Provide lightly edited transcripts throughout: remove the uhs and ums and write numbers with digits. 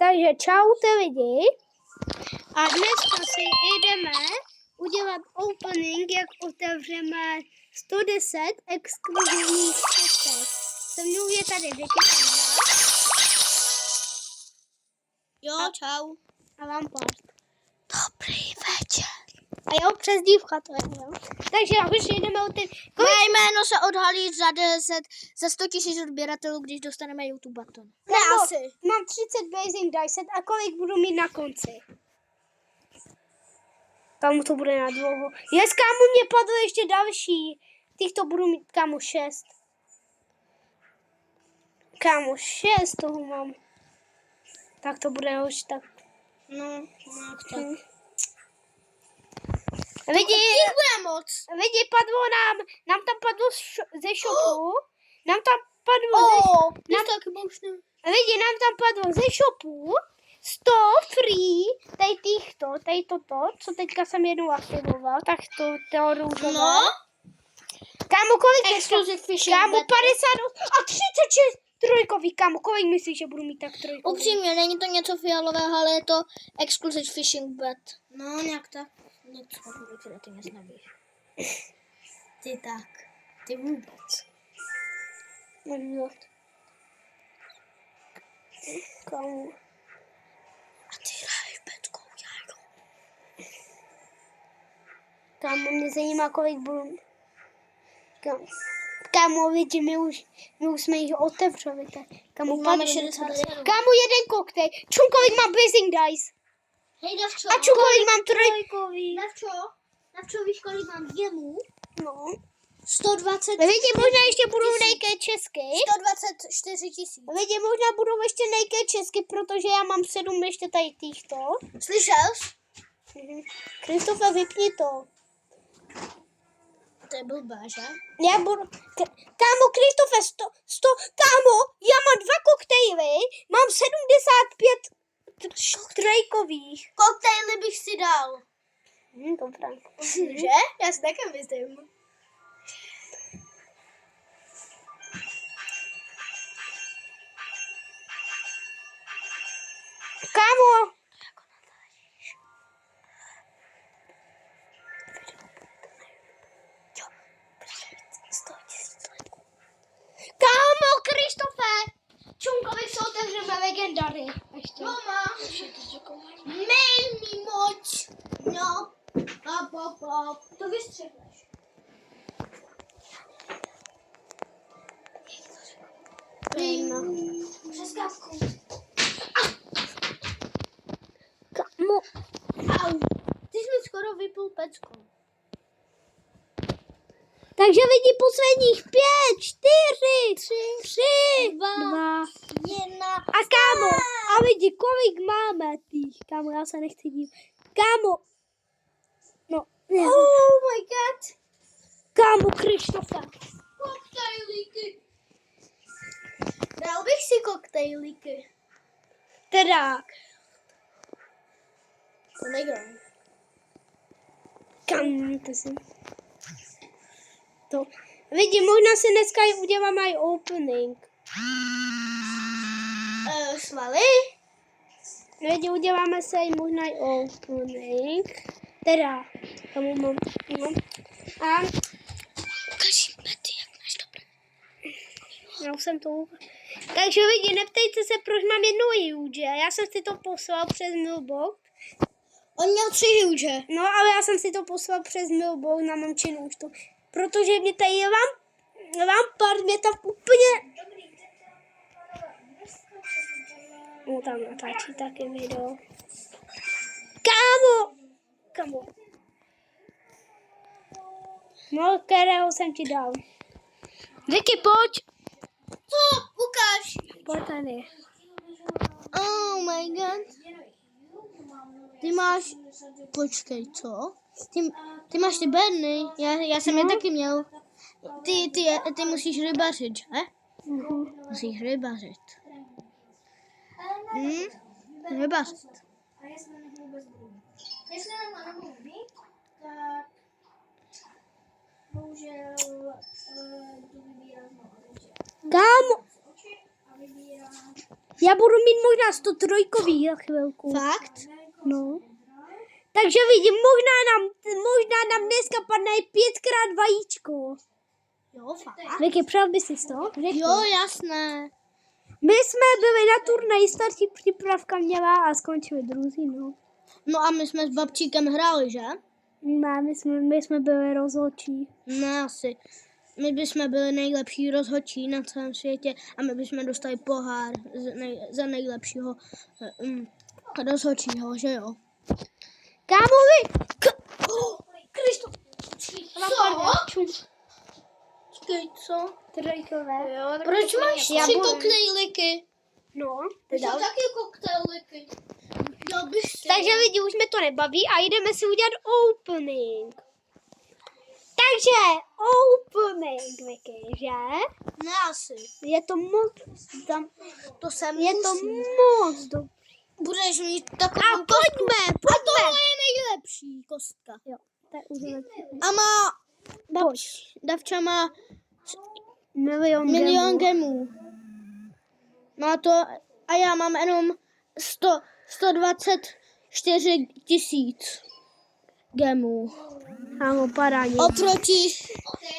Takže čaute lidi. A dneska si jdeme udělat opening, jak otevřeme 110 exkluzivních cestek. Se mnou je tady Vicky. Jo, čau. A Lampard. Dobrý večer. A jo, přezdívka to je, jo. Takže už jdeme otevřít. Moje jméno se odhalí za 100 000 odběratelů, když dostaneme YouTube baton. Ne, asi. Mám 30 Blazing Dice a kolik budu mít na konci? Kámo, to bude na dlouho. Jest, kámo, mě padlo ještě další. Těchto budu mít, kámo, 6. Kámo, 6 toho mám. Tak to bude už tak. No, tak. Lidi, bude moc. lidi, padlo nám tam padlo ze shopu. Nám tam padlo lidi, nám tam padlo ze shopu 100 free, tady toto, co teďka jsem jednou aktivoval, tak to růžové. No. Kámo, kolik Exclusive fishing kámo, battle. 50 a 36 trojkový, kámo, kolik myslíš, že budu mít tak trojkový? Upřímně, není to něco fialového, ale je to Exclusive Fishing Bet. No, nějak tak. Něco, které ty neznavíš. Ty tak. Ty vůbec. Nevím. Kámo. A ty hraješ betkou, já. Kámo, mě zajímá, kolik budu. Kámo, vidí, my už jsme jich otevřeli. Kámo, máme 67. Kámo, jeden koktejl. Čum, kolik mám Blazing Dice? Hej, Davčo. A čum, kolik mám trojkový? Davčo, víš, kolik mám věmů? No. 120. Lidi, možná ještě budou nejké česky. 124 000. Lidi, možná budou ještě nejké česky, protože já mám 7 ještě tady těchto. Slyšel jsi? Kristofe, vypni to. To je blbá, že? Já budu... Kámo, Kristofe, 100... Kámo, já mám 2 koktejly, mám 75 trojkových. Koktejly bych si dal. Dobrá. Že? Já si také myslím. Kámo! Kámo, Kristofe! Čunkovi se otevřeme legendary. Ještě. Mama! Milý moc! No. To vystřelíš. Přeskávku. Kámo. Au. Ty jsi mi skoro vypil peckou. Takže lidi, posledních 5, 4, 3, 2, 1. A kámo, a lidi, kolik máme těch? Kámo, já se nechci dívat. Kámo. No, ne. Oh my god. Kámo, Kristofe. Koktejlíky. Dal bych si koktejlíky. Teda. To nedělám. Kámo, to jsem. To. Lidi, možná si dneska uděláme i opening. Svaly? Lidi, uděláme se i možná i opening. Teda. Kámo, mám. A Ukažím Betty, jak máš dobré. já už jsem to. Takže lidi, neptejte se, proč mám jedno huge. Já jsem si to poslal přes Mailbox. On měl 3 huge. No, ale já jsem si to poslal přes Mailbox na mamčinu už to. Protože mě tady Lampard mě tam úplně... No, tam natáčí taky video. Kámo! No, kterého jsem ti dal. Vicky, pojď! Co? Ukáž. Pojď tady. Oh my god. Ty máš... Počkej, co? Ty máš ty bedny. Já jsem je taky měl. Ty musíš rybařit, že? Musíš rybařit. Rybařit. A jestli na něho vůbec budu mít. Jestli na nebudu mít, tak bohužel budu vybírat znovu. Kámo! Oči a vybírám Já budu mít možná 103 za chvilku. Fakt? No. Takže vidím, možná nám dneska padne 5krát vajíčko. Jo, fakt. Vicky, přál by si to? Jo, jasné. My jsme byli na turnaji, starší přípravka měla a skončili druzí, no. No a my jsme s babčíkem hráli, že? Ne, my jsme byli rozhodčí. Ne, asi. My bychom byli nejlepší rozhodčí na celém světě a my bychom dostali pohár za nejlepšího rozhodčího, že jo? Kámovi! Kristo! Co? Počkej, co? Trojkové. Jo, tak Proč to máš je- 3 koktejliky? No. To jsou taky koktejliky. Já bych si... Takže lidi, už mě to nebaví a jdeme si udělat opening. Takže opening, Vicky, že? Ne, asi. Je to moc, To jsem je to moc dobré. Budeš mít takovou A pojďme, A tohle je nejlepší kostka. Jo, to je už lepší. A má... Davča má gemů. milion gemů. Má to... A já mám jenom 124 tisíc gemů. Ano, parádě. Oproti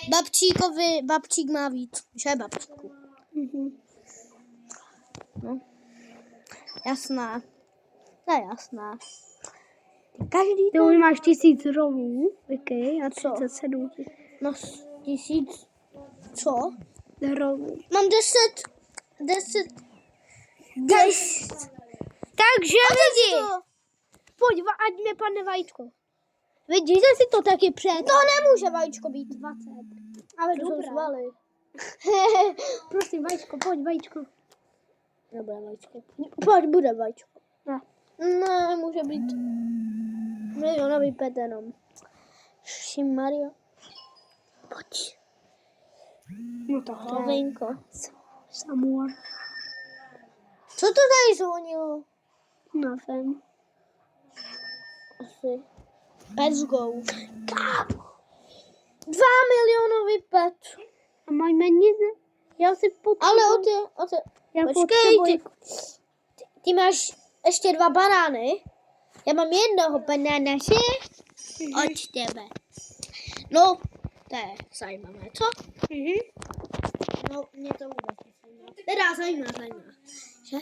babčíkovi, babčík má víc. Že babčíku? Mhm. No. Jasná. To je jasná. Každý Ty už máš 1000 romů, Vicky, a Co? 37 No 1000. Co? romů. Mám 10. Takže lidi, To. pojď, ať mě padne vajíčko. Vidíš, že si to taky před. To nemůže vajíčko být 20. Ale To jsou dobrá. svaly. Prosím, vajíčko, pojď, vajíčko. Nebude vajíčko. Pojď, bude vajíčko. Ne. Ne, může být milionový pet jenom. Mario. Pojď. No tohle. Novinko. Samuel. Co to tady zvonilo? Nevím. Asi. Let's go. Kámo. 2 milionový pet. A mají méně? Já si potřebuji. Ale o ty. Já Počkej, potřebuji. ty máš ještě 2 banány. Já mám jednoho banána, že? Od tebe. No, to je zajímavé, co? Mhm. No, mě to vůbec nezajímá. Teda zajímá. Že?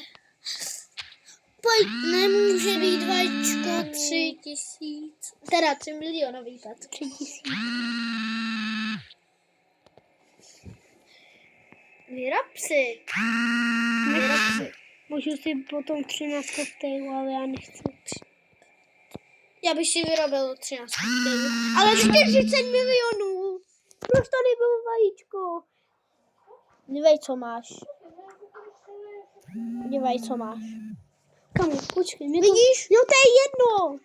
Pojď, nemůže být vajíčko 3000. Teda 3 milionový pet. 3000. Vyrob si. Můžu si potom 13 koktejlů, ale já nechci. Já bych si vyrobil 13 koktejlů. Ale 40 milionů. Proč to nebylo vajíčko? Dívej, co máš. Dívej, co máš. Kamu, počkej. Vidíš? No to je jedno.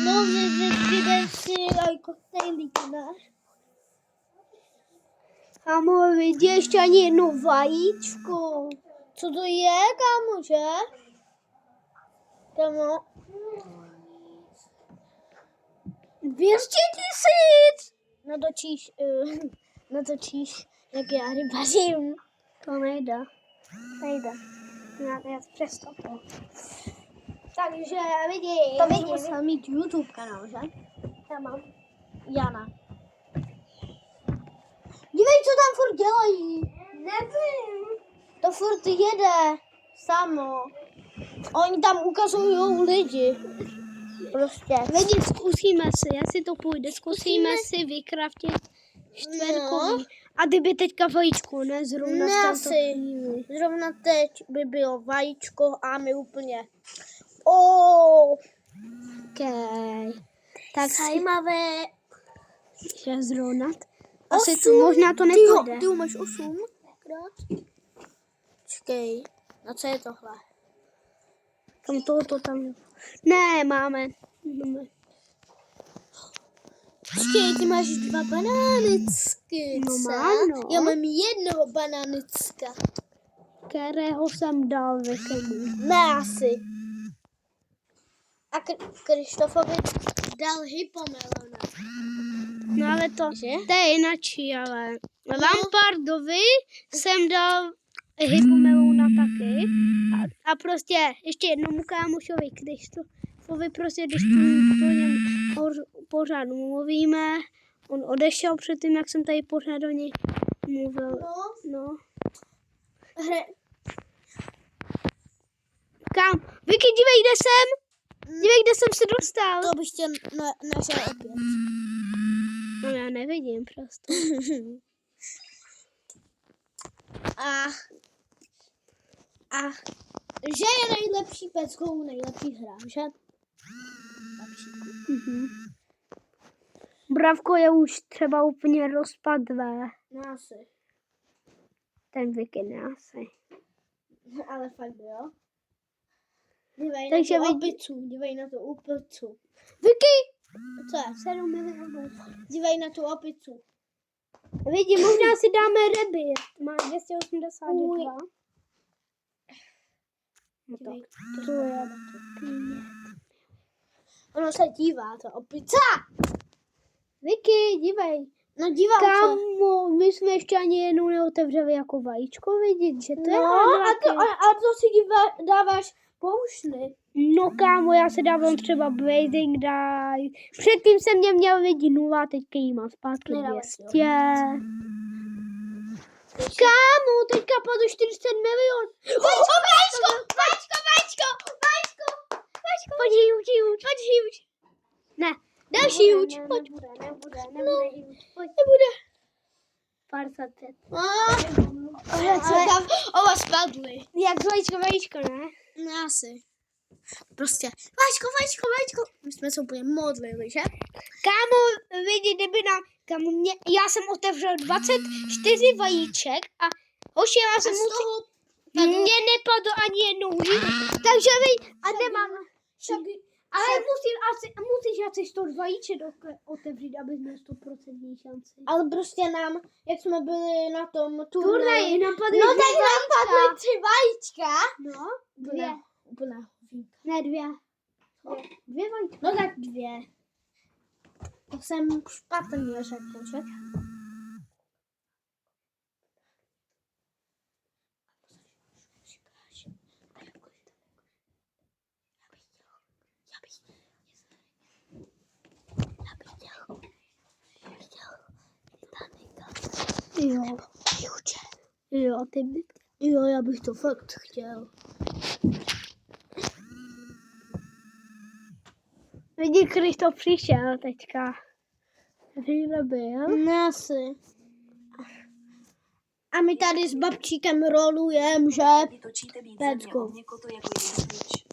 No, vydej si aj koktejlíky, ne? Kámo, vidíš ještě ani jedno vajíčko. Co to je, kámo, že? Kámo. 200 000. Natočíš, jak já rybařím. To nejde. Já přesto. Takže lidi. To vidím. Musel mít YouTube kanál, že? Já mám. Jana. Dívej, co tam furt dělají. Nevím. To furt jede. Samo. Oni tam ukazují lidi. Prostě. Lidi, zkusíme si, jestli to půjde. Zkusíme si vykraftit čtverkový. No. A kdyby teďka vajíčko, ne? Zrovna v Ne, této asi. chvíli. Zrovna teď by bylo vajíčko a my úplně. Oh, Okay. Tak si zajímavé. je zrovnat. Asi to 8. možná to nepůjde. Ty máš 8 krát? Počkej, a co je tohle? Tam tohoto tam. Ne, máme. Počkej, ty máš 2 banánicky. No co? mám, no. Já mám jednoho banánicka. kterého jsem dal Vikemu. Ne, asi. A Krištofovi dal hypomelona. No ale Že? to je jinačí, ale Lampardovi jsem dal hypomelona taky. A prostě ještě jednomu kámošovi Krištofovi prostě, když po něm pořád mluvíme, on odešel předtím, jak jsem tady pořád o něj mluvil. No. Kam? Vicky, dívej, kde jsem? Dívej, kde jsem se dostal. To bych tě našel opět. No já nevidím prostě. A že je nejlepší peckou, nejlepší hra, že? Mhm. Bravko je už třeba úplně rozpadlé. No asi. Ten Vicky ne asi. Ale fakt jo. Dívej Takže na tu vidí- opicu, dívej na tu opicu. Vicky! Co je? 7 milionů. Dívej na tu opicu. Vidí, možná si dáme rebir. Má 282. No Dívej. to je Ono se dívá, ta opica. Vicky, dívej. No dívám se. Kámo, my jsme ještě ani jednou neotevřeli jako vajíčko, vidět, že to je No handlaky. a to si dáváš poušny. No kámo, já se dávám třeba Blazing Die. Předtím jsem měl lidi 0, teďka jí mám zpátky Nedávám 200. si, Kámo, teďka padlo 40 milionů. Vajíčko! Pojď huč. Ne, další huč. Pojď. Nebude huč. Nebude. Pár sacet. Co tam oba spadly. Jak vajíčko, ne? No asi. Prostě vajíčko. My jsme se úplně modlili, že? Kámo, lidi, kdyby nám, kámo, já jsem otevřel 24 vajíček a hoši, já jsem mně nepadlo ani jednou takže vy, a nemám, ale musíš asi 100 vajíček otevřít, aby jsme 100% šanci. Ale prostě nám, jak jsme byli na tom Turnaji, nám padly no 2 tak nám vajíčka. padly 3 vajíčka. No, Úplná hovinka. ne 2. 2 vajíčka. No tak 2. To jsem špatně řekl, že? Jo, ty by. Jo, já bych to fakt chtěl. Vidí, Krištof přišel teďka. Dříve byl. No asi. A my tady s babčíkem rolujeme, že? Vy točíte být Pecku. země o mě koto jako jeden klíč.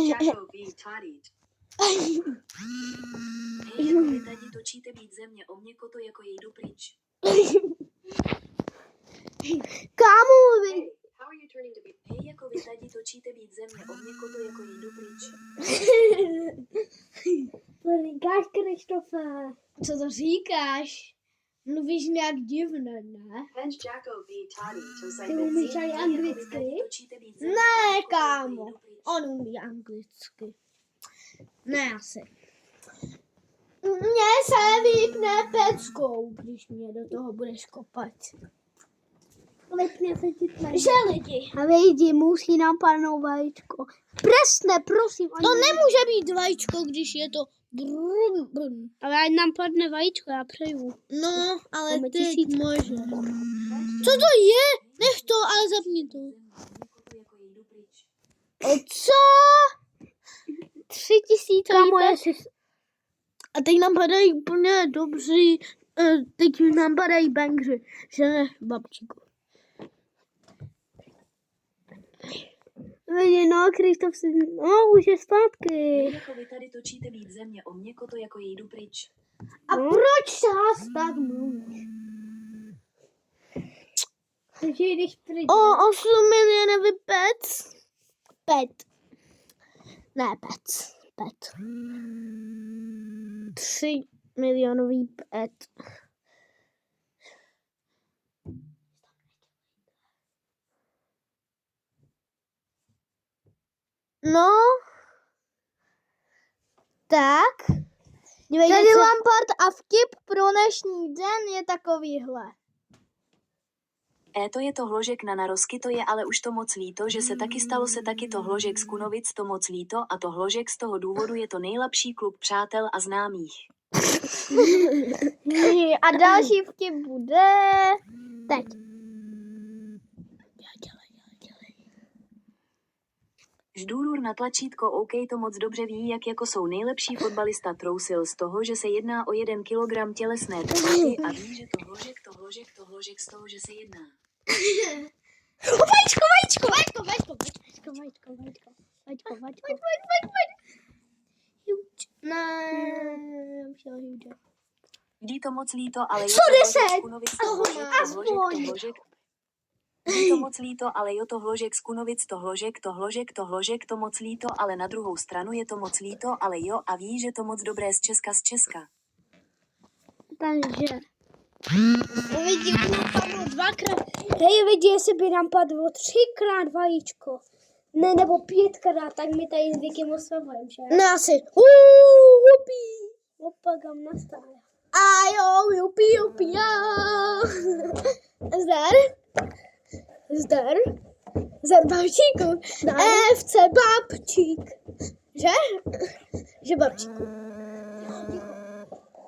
Jacko, ví, tarit. Hej, jako vy tady točíte být země o mě koto jako jejdu pryč. Kámo, vy. How are you turning to be? Hej, jako vy tady točíte být země o mě koto jako jejdu pryč. Co říkáš, Krištofe? Co to říkáš? Mluvíš nějak divně, ne? Henč Jacko, ví, tarit. To se Ty umíš aj anglicky? točíte být země Ne, o mě koto jako kámo. jejdu pryč. On umí anglicky. Ne asi. Mně se vypne peckou, když mě do toho budeš kopat. Vypne se ti tme. Že lidi? A lidi, musí nám padnout vajíčko. Presne, prosím. To nemůže být vajíčko, když je to brun. Ale ať nám padne vajíčko, já přeju. No, ale Máme teď 1000. může. Co to je? Nech to, ale zapni to. Koto jako jejdu pryč. O co? 3000 Kámo, líbek. A teď nám padají úplně dobří, teď nám padají bangři, že ne, babčíku. Lidi, no, Krištof si, no, už je zpátky. Hej, jako vy tady točíte být země o mě koto jako jejdu pryč. A proč sás tak mluvíš? Takže když přijde. O 8 milionový pec. Pet. Ne, pec. Pet. 3 milionový pet. No. Tak. Dívejte Tady se. Lampard a vtip pro dnešní den je takovýhle. To je to hložek na narosky, to je ale už to moc líto, že se taky stalo se taky to hložek z Kunovic, to moc líto a to hložek z toho důvodu je to nejlepší klub přátel a známých. A další vtip bude teď. Ždůrůr na tlačítko OK to moc dobře ví, jak jako jsou nejlepší fotbalista trousil z toho, že se jedná o 1 kilogram tělesné tekutin a ví, že to hložek z toho, že se jedná. Ví to moc líto, ale je to hložek z Kunovic, to hložek. Ví to moc líto, ale je to hložek z Kunovic, to moc líto, ale na druhou stranu je to moc líto, ale jo a ví, že to moc dobré z Česka. Takže. Vidím, napadlo dvakrát. Hej, vidí, jestli by nám padlo 3krát vajíčko. Ne, nebo 5krát, tak my tady s Vikym oslavujeme, že? No asi. Hupí. Opagam nastále. A jo, jupi, já. Zdar babčíku. FC babčík. Že babčíku.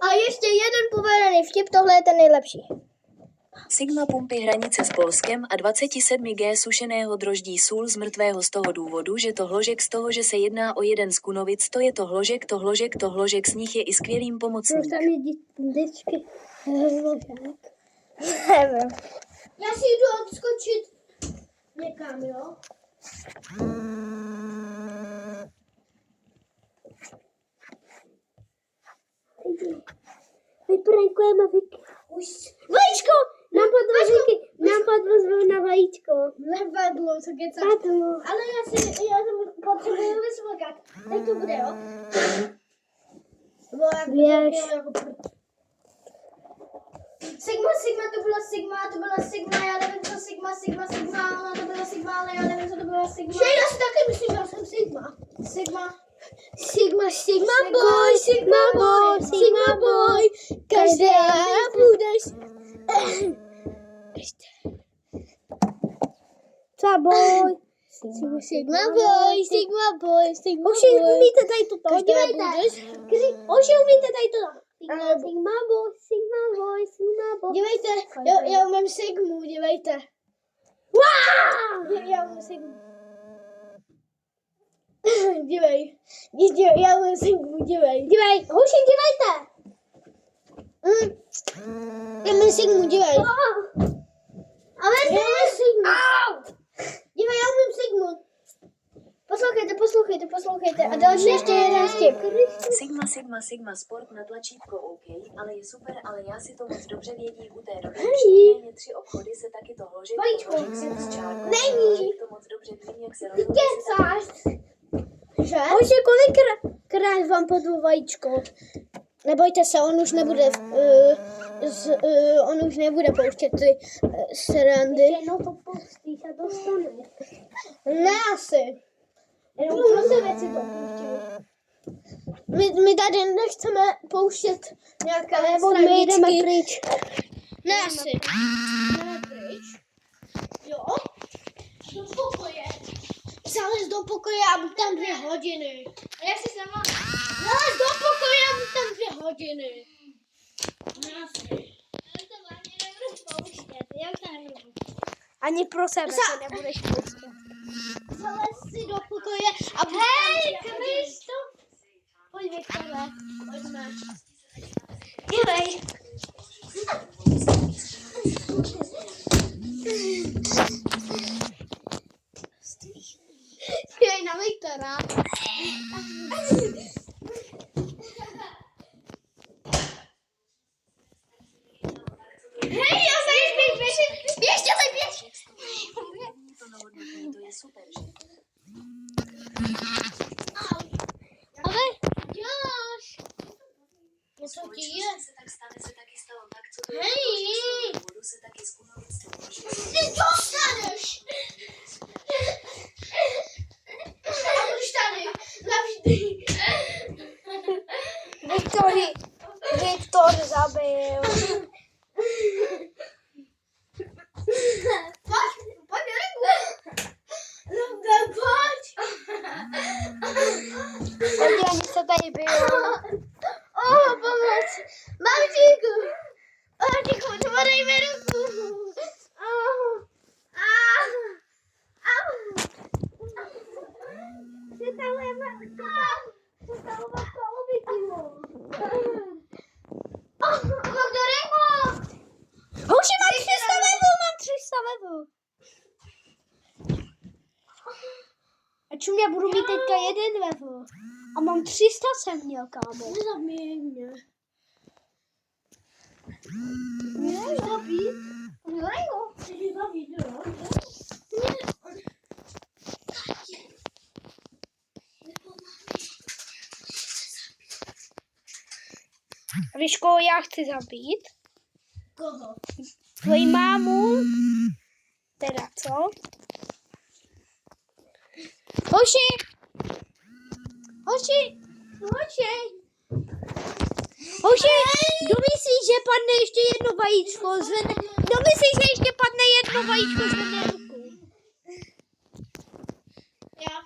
A ještě jeden povedený vtip, tohle je ten nejlepší. Sigma pumpy hranice s Polskem a 27G sušeného droždí sůl z mrtvého z toho důvodu, že to hložek z toho, že se jedná o 1 z Kunovic, to je to hložek z nich je i skvělým pomocník. Tam je děčky. Nevím. Já si jdu odskočit někam, jo? Vyprankujeme Vicky. Vajíčko! Nám padlo zrovna vajíčko. Nepadlo, co kecáš. Padlo. Ale já jsem potřebuji vysvokat. Tak to bude, jo? Běž. Sigma, to byla Sigma, já nevím, co Sigma, ona to byla Sigma, ale já nevím, co to byla Sigma. Že já si taky myslím, že jsem Sigma. Sigma boy, každá budeš. Co boj? Sigma boy. Už umíte tady toto, Každá dívejte. Už umíte tady toto. Sigma boy. Dívejte, já umím Sigmu, dívejte. Já umím Sigmu. Dívej, já umím Sigmu, dívej. Hoši, dívejte. Já umím Sigmu, dívej. Ale Já umím Sigmu. Dívej, já umím Sigmu. Poslouchejte. A další ještě jeden vtip. Sigma sport na tlačítko OK, ale je super, ale já si to moc dobře vědí u té doby, že nejméně 3 obchody se taky to hložek z čárku. Není. To moc dobře vím, jak se Ty kecáš. Že? Hoši, kolikrát vám padlo vajíčko? Nebojte se, on už nebude pouštět ty srandy. Jenom to pustíš a dostaneš. Ne asi. Jenom prostě věci dopouštějí. My tady nechceme pouštět nějaké Nebo my jdeme strandičky. pryč. Ne asi. Jdeme pryč. Jo? Do pokoje. Zalez do pokoje a buď tam 2 hodiny. A jak si s náma? Zalez do pokoje a buď tam 2 hodiny. Ani pro sebe se nebudeš pouštět. Zalez si do pokoje a buď tam 2 hodiny. Pojď, Viktore. Pojďme. Dívej. Jej na Viktora. Hej, já se běž, dělej, běž. To na hodnotení, to je super, že? Ale, Jož. Co ti je? Se tak stane, se taky stalo tak, co to je? Hej. Vodu se taky z Kunovic to hložek. Ty dostaneš. A budeš baby. Pomoc. Mamčíku. Mamčíku, otvorej mi ruku. Přetahujeme obytinu. Mám do rynku. Hoši, mám 300 level. A čum, já budu mít teďka 1 level. A mám 300 jsem měl, kámo. Nezabíjej mě. Můžeš zabít? Do rynku. Chceš zabít, jo? Víš, koho já chci zabít? Koho? Tvoji mámu. Teda co? Hoši! Kdo myslí, že padne ještě jedno vajíčko? Kdo myslí, že ještě padne jedno vajíčko? Zvedne ruku. Já.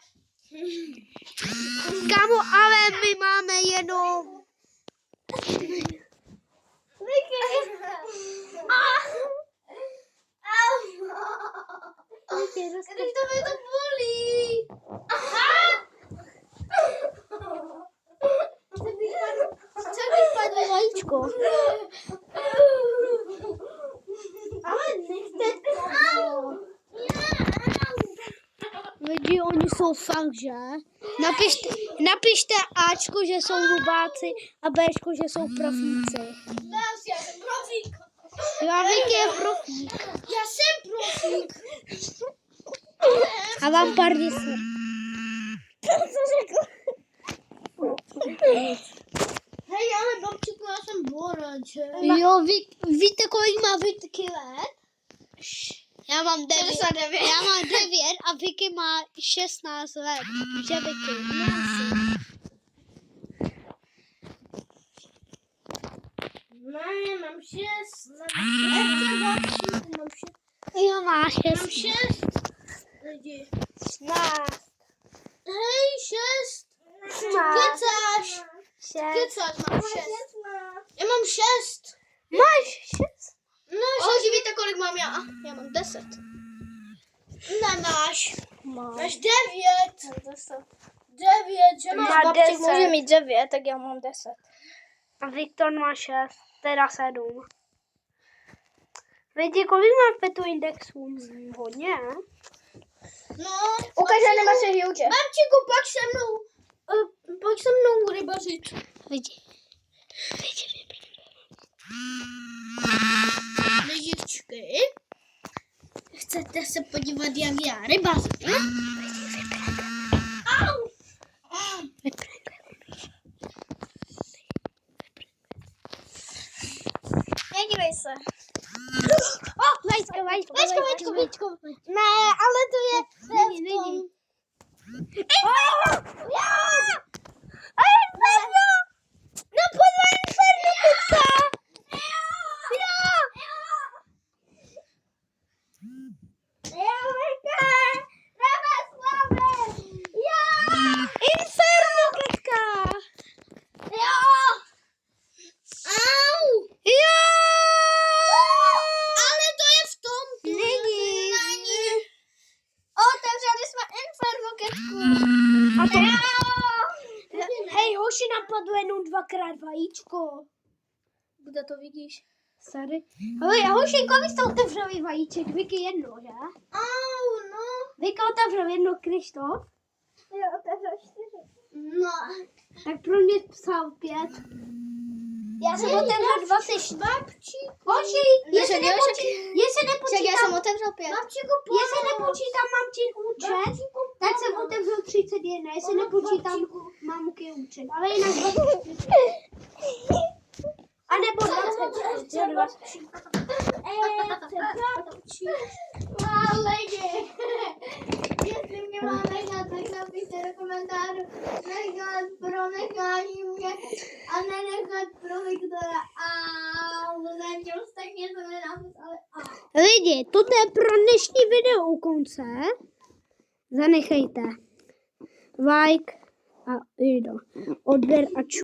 Kámo, ale my máme jenom... Když to mi to bolí. Co když padne vajíčko? Ale nechte to. Lidi, oni jsou fakt, že? Napište Ačko, že jsou hlubáci a Bčko, že jsou profíci. Já jsem profík. Javik je profík. Já jsem profík. A vám pár se. Hej, ale babčíku, já jsem borač. Jo, víte, kolik má Vicky let? Já mám 9. Já mám 9 a Vicky má 16 let. Že Vicky? Ne, mám 6. Mám 6. Jo, máš Mám 6. 6. Lidi. 16. Hej, 6. Kecáš. Kecáš, mám 6. Já mám 6. Máš 6? No, že víte, kolik mám já? Já mám 10. Nemáš. Máš 9. 9, že máš? Má Babčík 10. může mít 9, tak já mám 10. A Viktor má 6, teda 7. Víte, kolik má Petu indexů? Hodně. No, Ukažeme naše huge. Babčíku, pojď se mnou rybařit. Vidí. Lidičky, chcete se podívat, jak já rybařím? Au! Nedívej se. Vajíčko. Ne, ale to je v tom. Inferno! Napadla Inferno, Petka! Inferno, Petka! Au! Jo! Ale to je v tom. Není. Otevřeli jsme Inferno, Ketku. A to... Hej, hoši, napadlo jenom 2x vajíčko. Kde to vidíš? Sorry. Hoši, kolik jste otevřeli vajíček? Vicky jedno, že? Au, no. Vicky otevřel jedno, Krištof. Já otevřel 4. No. Tak pro mě psal 5. Já jsem otevřel 24. Hoši, jestli nepočítám, otevřel 5. jestli nepočítám mamčin účet, tak jsem otevřel 31. Jestli nepočítám mamky účet. Ale jinak 24. A nebo 24. Jestli mě má nechat, tak napište do komentářů. Nechat pro nechání mě a nenechat pro Viktora. Zatím jste něco nenapsali. Lidi, toto je pro dnešní video u konce. Zanechejte like odběr a